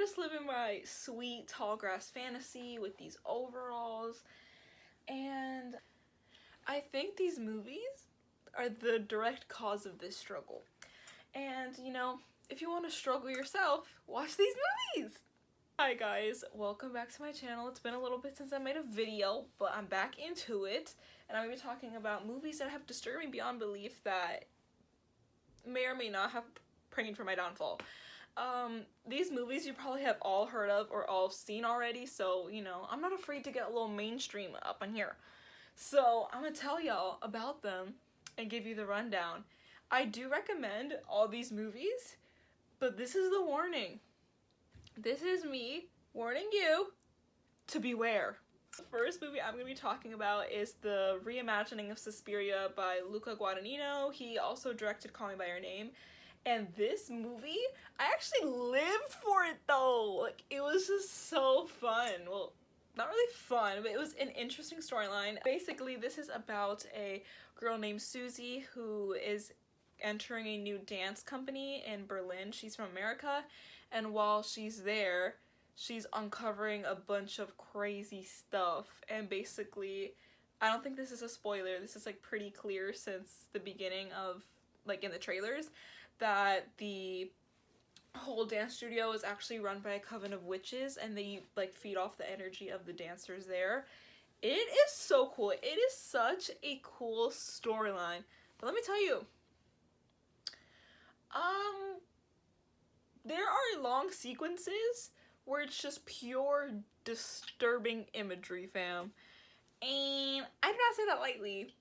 just living my sweet tall grass fantasy with these overalls, and I think these movies are the direct cause of this struggle. And you know, if you want to struggle yourself, watch these movies! Hi guys, welcome back to my channel. It's been a little bit since I made a video, but I'm back into it, and I'm going to be talking about movies that have disturbed me beyond belief that may or may not have praying for my downfall. These movies you probably have all heard of or all seen already, so, you know, I'm not afraid to get a little mainstream up in here. So, I'm gonna tell y'all about them and give you the rundown. I do recommend all these movies, but this is the warning. This is me warning you to beware. The first movie I'm going to be talking about is the reimagining of Suspiria by Luca Guadagnino. He also directed Call Me By Your Name. And this movie, I actually lived for it though. Like, it was just so fun. Well, not really fun, but it was an interesting storyline. Basically, this is about a girl named Susie who is entering a new dance company in Berlin. She's from America, and while she's there, she's uncovering a bunch of crazy stuff. And basically, I don't think this is a spoiler, this is like pretty clear since the beginning of, like, in the trailers, that the whole dance studio is actually run by a coven of witches, and they like feed off the energy of the dancers there. It is so cool. It is such a cool storyline. But let me tell you, there are long sequences where it's just pure disturbing imagery, fam. And I do not say that lightly.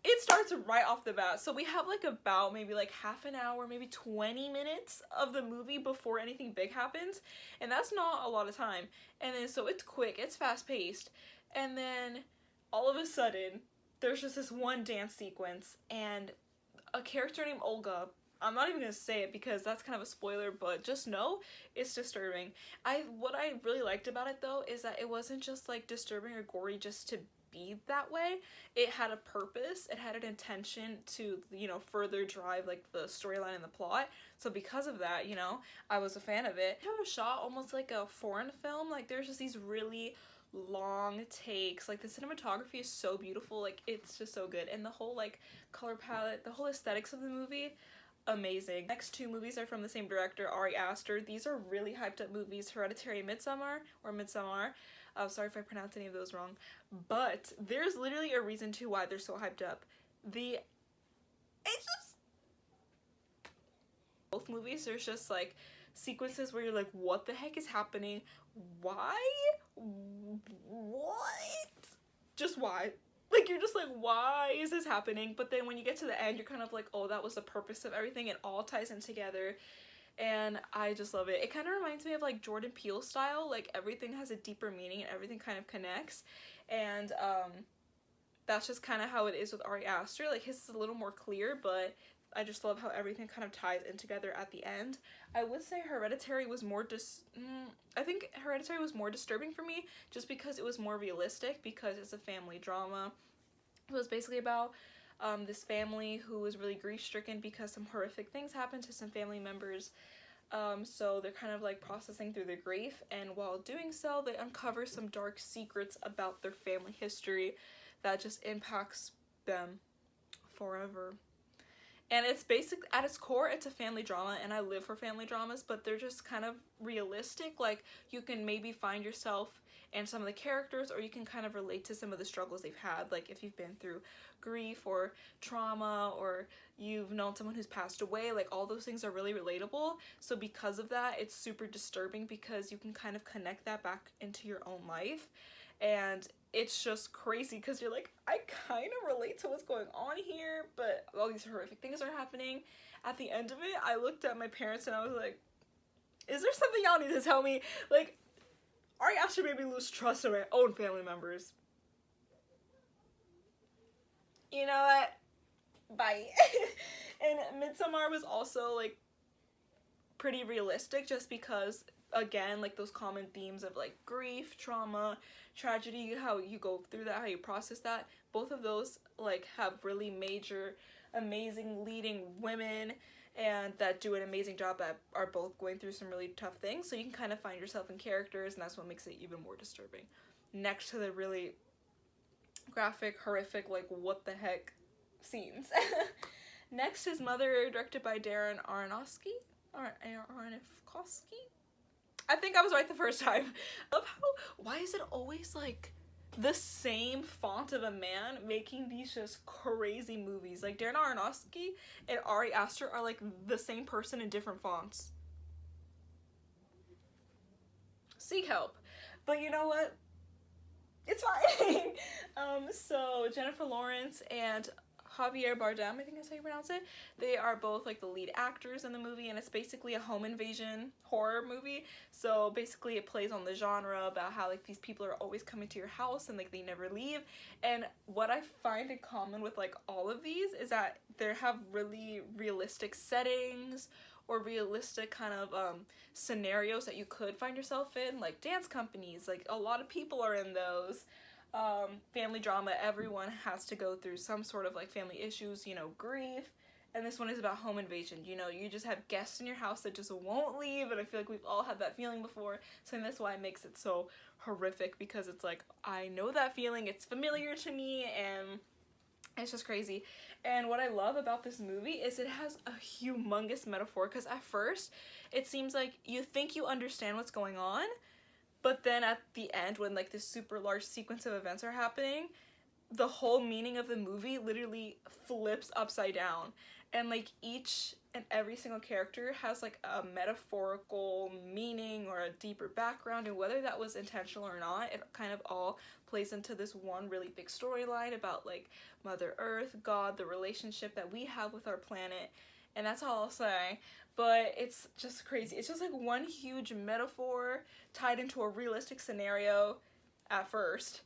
It starts right off the bat. So we have like about maybe like half an hour, maybe 20 minutes of the movie before anything big happens. And that's not a lot of time. And then so it's quick, it's fast paced. And then all of a sudden, there's just this one dance sequence and a character named Olga. I'm not even gonna say it because that's kind of a spoiler, but just know it's disturbing. What I really liked about it though is that it wasn't just like disturbing or gory just to be that way. It had a purpose, it had an intention to, you know, further drive like the storyline and the plot. So because of that, you know, I was a fan of it. It was shot almost like a foreign film. Like, there's just these really long takes. Like, the cinematography is so beautiful, like it's just so good, and the whole like color palette, the whole aesthetics of the movie, amazing. Next two movies are from the same director, Ari Aster. These are really hyped up movies, Hereditary and Midsommar, or Midsommar. Sorry if I pronounced any of those wrong, but there's literally a reason to why they're so hyped up. Both movies, there's just like sequences where you're like, what the heck is happening? Why? What? Just why? Like, you're just like, why is this happening? But then when you get to the end, you're kind of like, oh, that was the purpose of everything. It all ties in together, and I just love it. It kind of reminds me of like Jordan Peele style. Like, everything has a deeper meaning and everything kind of connects, and that's just kind of how it is with Ari Aster. Like, his is a little more clear, but I just love how everything kind of ties in together at the end. I would say Hereditary was more I think Hereditary was more disturbing for me just because it was more realistic, because it's a family drama. It was basically about this family who was really grief-stricken because some horrific things happened to some family members. So they're kind of like processing through their grief, and while doing so, they uncover some dark secrets about their family history that just impacts them forever. And it's basically, at its core, it's a family drama, and I live for family dramas, but they're just kind of realistic. Like, you can maybe find yourself in some of the characters, or you can kind of relate to some of the struggles they've had. Like, if you've been through grief or trauma, or you've known someone who's passed away, like, all those things are really relatable. So because of that, it's super disturbing because you can kind of connect that back into your own life. And it's just crazy because you're like, I kind of relate to what's going on here, but all these horrific things are happening. At the end of it, I looked at my parents and I was like, is there something y'all need to tell me? Like, Ari Aster made me lose trust in my own family members. You know what? Bye. And Midsommar was also, like, pretty realistic just because, again, like, those common themes of like grief, trauma, tragedy, how you go through that, how you process that, both of those like have really major, amazing leading women, and that do an amazing job that are both going through some really tough things. So you can kind of find yourself in characters, and that's what makes it even more disturbing. Next to the really graphic, horrific, like what the heck scenes. Next is Mother, directed by Darren Aronofsky. Aronofsky? I think I was right the first time. I love why is it always like the same font of a man making these just crazy movies? Like Darren Aronofsky and Ari Aster are like the same person in different fonts. Seek help. But you know what? It's fine. So Jennifer Lawrence and Javier Bardem, I think that's how you pronounce it. They are both like the lead actors in the movie, and it's basically a home invasion horror movie. So basically it plays on the genre about how like these people are always coming to your house and like they never leave. And what I find in common with like all of these is that they have really realistic settings or realistic kind of scenarios that you could find yourself in, like dance companies. Like a lot of people are in those. Family drama, everyone has to go through some sort of like family issues, you know, grief. And this one is about home invasion. You know, you just have guests in your house that just won't leave, and I feel like we've all had that feeling before. So that's why it makes it so horrific, because it's like, I know that feeling, it's familiar to me, and it's just crazy. And what I love about this movie is it has a humongous metaphor, because at first it seems like you think you understand what's going on, but then at the end, when like this super large sequence of events are happening, the whole meaning of the movie literally flips upside down. And like each and every single character has like a metaphorical meaning or a deeper background, and whether that was intentional or not, it kind of all plays into this one really big storyline about like Mother Earth, God, the relationship that we have with our planet. And that's all I'll say. But it's just crazy. It's just like one huge metaphor tied into a realistic scenario at first,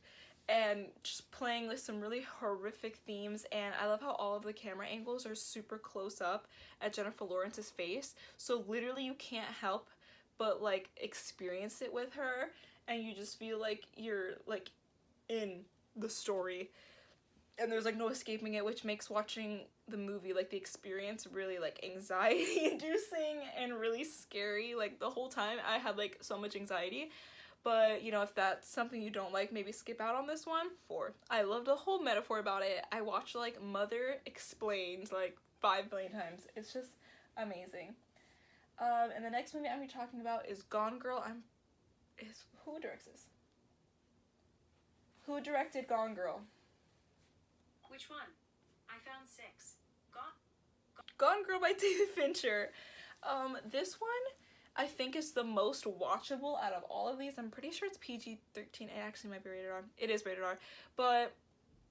and just playing with some really horrific themes. And I love how all of the camera angles are super close up at Jennifer Lawrence's face, so literally you can't help but like experience it with her, and you just feel like you're like in the story, and there's like no escaping it, which makes watching the movie, like the experience, really like anxiety inducing and really scary. Like the whole time I had like so much anxiety. But you know, if that's something you don't like, maybe skip out on this one. I love the whole metaphor about it. I watched like Mother Explained like 5 billion times. It's just amazing. And the next movie I'm gonna be talking about is Gone Girl. Who directs this? Who directed Gone Girl? Which one? I found 6. Gone Girl by David Fincher. This one I think is the most watchable out of all of these. I'm pretty sure it's PG-13. It actually might be rated R. It is rated R. But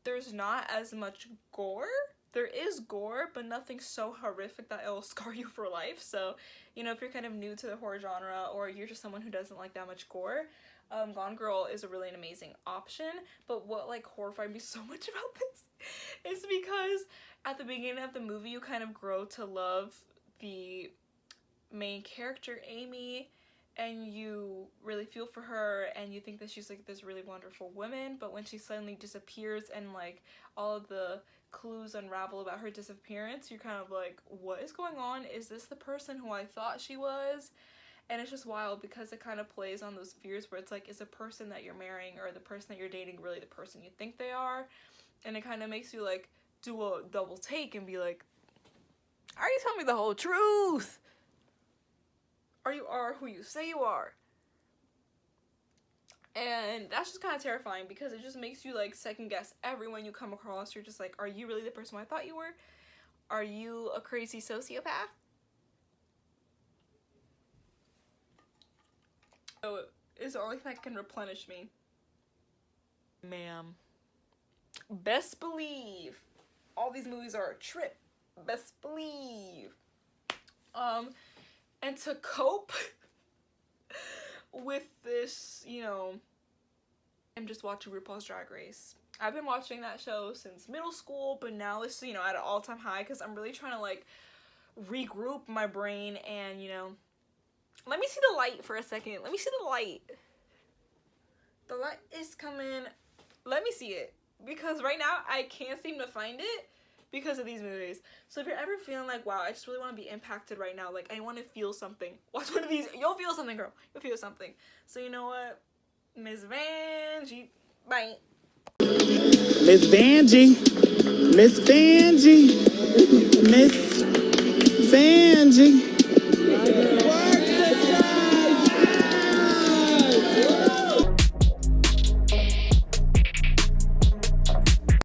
there's not as much gore. There is gore, but nothing so horrific that it'll scar you for life. So, you know, if you're kind of new to the horror genre, or you're just someone who doesn't like that much gore, Gone Girl is a really an amazing option. But what like horrified me so much about this is because at the beginning of the movie you kind of grow to love the main character, Amy, and you really feel for her, and you think that she's like this really wonderful woman. But when she suddenly disappears and like all of the clues unravel about her disappearance, you're kind of like, what is going on? Is this the person who I thought she was? And it's just wild, because it kind of plays on those fears where it's like, is the person that you're marrying or the person that you're dating really the person you think they are? And it kind of makes you like do a double take and be like, are you telling me the whole truth? Or you are who you say you are? And that's just kind of terrifying, because it just makes you like second guess everyone you come across. You're just like, are you really the person I thought you were? Are you a crazy sociopath? So it's the only thing that can replenish me. Ma'am. Best believe all these movies are a trip. Best believe. And to cope with this, you know, I'm just watching RuPaul's Drag Race. I've been watching that show since middle school, but now it's, you know, at an all-time high, because I'm really trying to like regroup my brain and, you know, let me see the light for a second. Let me see the light. The light is coming. Let me see it, because right now I can't seem to find it, because of these movies. So if you're ever feeling like, wow, I just really want to be impacted right now, like I want to feel something, watch one of these. You'll feel something, girl. You'll feel something. So you know what, Miss Vanjie, bye. Miss Vanjie, Miss Vanjie, Miss Vanjie.